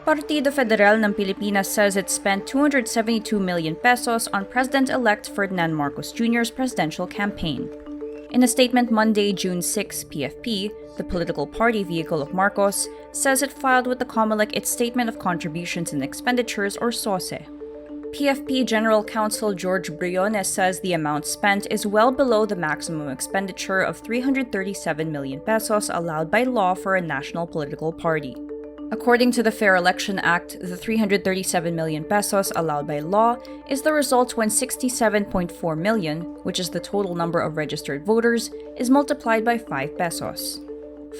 Partido Federal ng Pilipinas says it spent 272 million pesos on President-elect Ferdinand Marcos Jr.'s presidential campaign. In a statement Monday, June 6, PFP, the political party vehicle of Marcos, says it filed with the COMELEC its Statement of Contributions and Expenditures or SOSE. PFP General Counsel George Briones says the amount spent is well below the maximum expenditure of 337 million pesos allowed by law for a national political party. According to the Fair Election Act, the 337 million pesos allowed by law is the result when 67.4 million, which is the total number of registered voters, is multiplied by 5 pesos.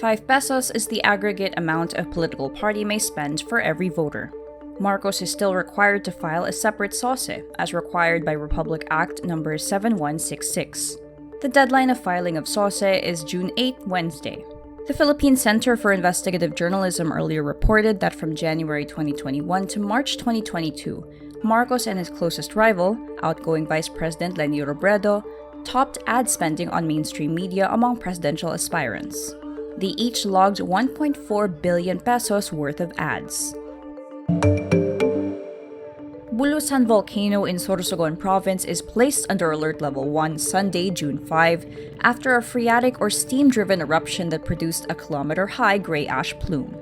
5 pesos is the aggregate amount a political party may spend for every voter. Marcos is still required to file a separate SOSE, as required by Republic Act No. 7166. The deadline of filing of SOSE is June 8, Wednesday. The Philippine Center for Investigative Journalism earlier reported that from January 2021 to March 2022, Marcos and his closest rival, outgoing Vice President Leni Robredo, topped ad spending on mainstream media among presidential aspirants. They each logged 1.4 billion pesos worth of ads. Bulusan Volcano in Sorsogon Province is placed under Alert Level 1 Sunday, June 5, after a phreatic or steam-driven eruption that produced a kilometer-high gray ash plume.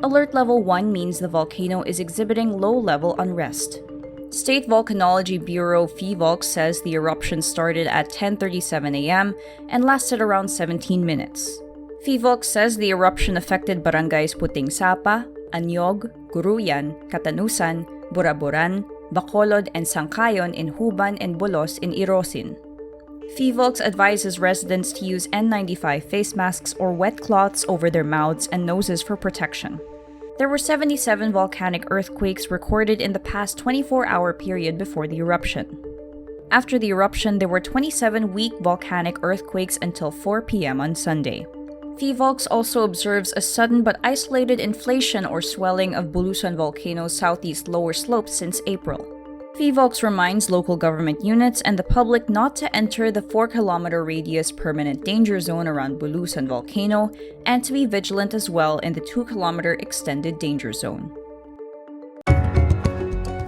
Alert Level 1 means the volcano is exhibiting low-level unrest. State Volcanology Bureau PHIVOLC says the eruption started at 10:37 a.m. and lasted around 17 minutes. PHIVOLC says the eruption affected barangays Puting Sapa, Anyog, Guruyan, Katanusan, Buraburan, Bacolod, and Sangkayon in Huban and Bulos in Irosin. PHIVOLC advises residents to use N95 face masks or wet cloths over their mouths and noses for protection. There were 77 volcanic earthquakes recorded in the past 24-hour period before the eruption. After the eruption, there were 27 weak volcanic earthquakes until 4 p.m. on Sunday. PHIVOLC also observes a sudden but isolated inflation or swelling of Bulusan Volcano's southeast lower slopes since April. PHIVOLC reminds local government units and the public not to enter the 4-kilometer radius permanent danger zone around Bulusan Volcano and to be vigilant as well in the 2-kilometer extended danger zone.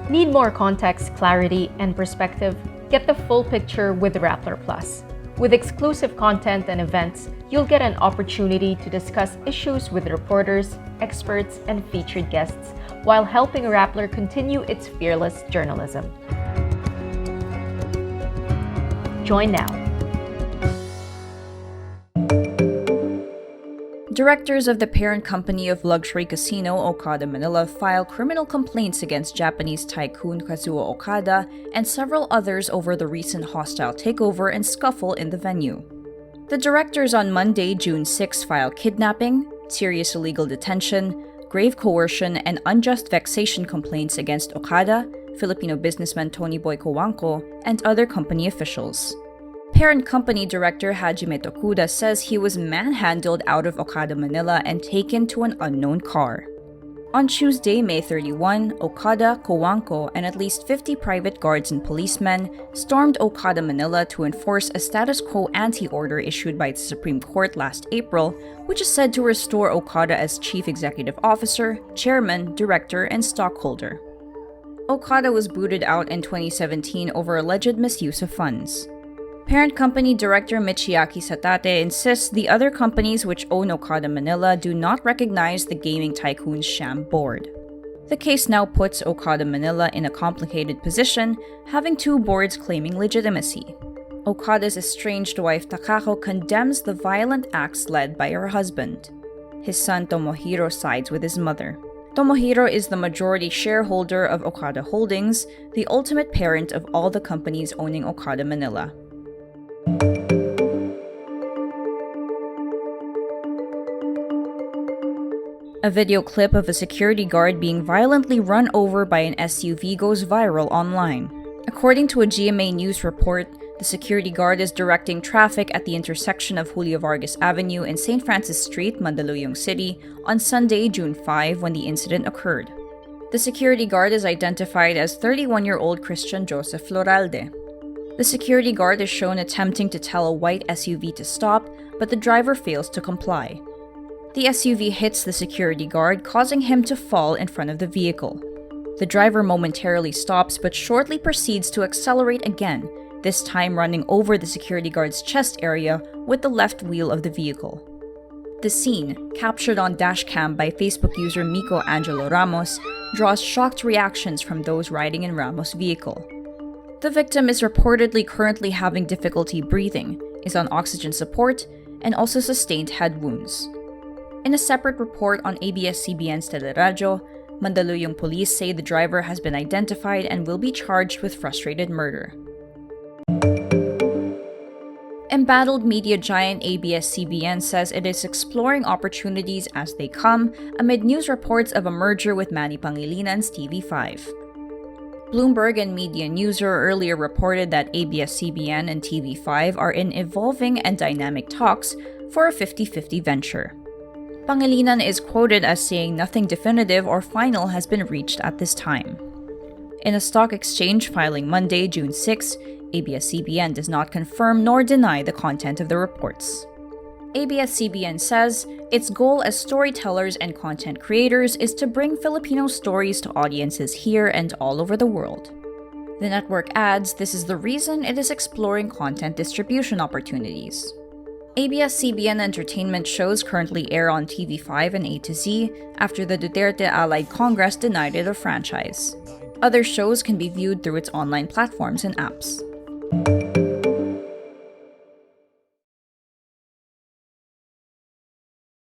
Need more context, clarity, and perspective? Get the full picture with Rappler Plus. With exclusive content and events, you'll get an opportunity to discuss issues with reporters, experts, and featured guests while helping Rappler continue its fearless journalism. Join now. Directors of the parent company of luxury casino Okada Manila file criminal complaints against Japanese tycoon Kazuo Okada and several others over the recent hostile takeover and scuffle in the venue. The directors on Monday, June 6, filed kidnapping, serious illegal detention, grave coercion, and unjust vexation complaints against Okada, Filipino businessman Tony Boy Cojuangco, and other company officials. Parent company director Hajime Tokuda says he was manhandled out of Okada Manila and taken to an unknown car. On Tuesday, May 31, Okada, Cojuangco, and at least 50 private guards and policemen stormed Okada Manila to enforce a status quo ante-order issued by the Supreme Court last April, which is said to restore Okada as chief executive officer, chairman, director, and stockholder. Okada was booted out in 2017 over alleged misuse of funds. Parent company director Michiaki Satate insists the other companies which own Okada Manila do not recognize the gaming tycoon's sham board. The case now puts Okada Manila in a complicated position, having 2 boards claiming legitimacy. Okada's estranged wife Takako condemns the violent acts led by her husband. His son Tomohiro sides with his mother. Tomohiro is the majority shareholder of Okada Holdings, the ultimate parent of all the companies owning Okada Manila. A video clip of a security guard being violently run over by an SUV goes viral online. According to a GMA News report, the security guard is directing traffic at the intersection of Julio Vargas Avenue and St. Francis Street, Mandaluyong City, on Sunday, June 5, when the incident occurred. The security guard is identified as 31-year-old Christian Joseph Floralde. The security guard is shown attempting to tell a white SUV to stop, but the driver fails to comply. The SUV hits the security guard, causing him to fall in front of the vehicle. The driver momentarily stops but shortly proceeds to accelerate again, this time running over the security guard's chest area with the left wheel of the vehicle. The scene, captured on dashcam by Facebook user Miko Angelo Ramos, draws shocked reactions from those riding in Ramos' vehicle. The victim is reportedly currently having difficulty breathing, is on oxygen support, and also sustained head wounds. In a separate report on ABS-CBN's Teleradyo, Mandaluyong police say the driver has been identified and will be charged with frustrated murder. Embattled media giant ABS-CBN says it is exploring opportunities as they come amid news reports of a merger with Manny Pangilinan's TV5. Bloomberg and Media Newser earlier reported that ABS-CBN and TV5 are in evolving and dynamic talks for a 50-50 venture. Pangilinan is quoted as saying nothing definitive or final has been reached at this time. In a stock exchange filing Monday, June 6, ABS-CBN does not confirm nor deny the content of the reports. ABS-CBN says its goal as storytellers and content creators is to bring Filipino stories to audiences here and all over the world. The network adds this is the reason it is exploring content distribution opportunities. ABS-CBN entertainment shows currently air on TV5 and A to Z after the Duterte Allied Congress denied it a franchise. Other shows can be viewed through its online platforms and apps.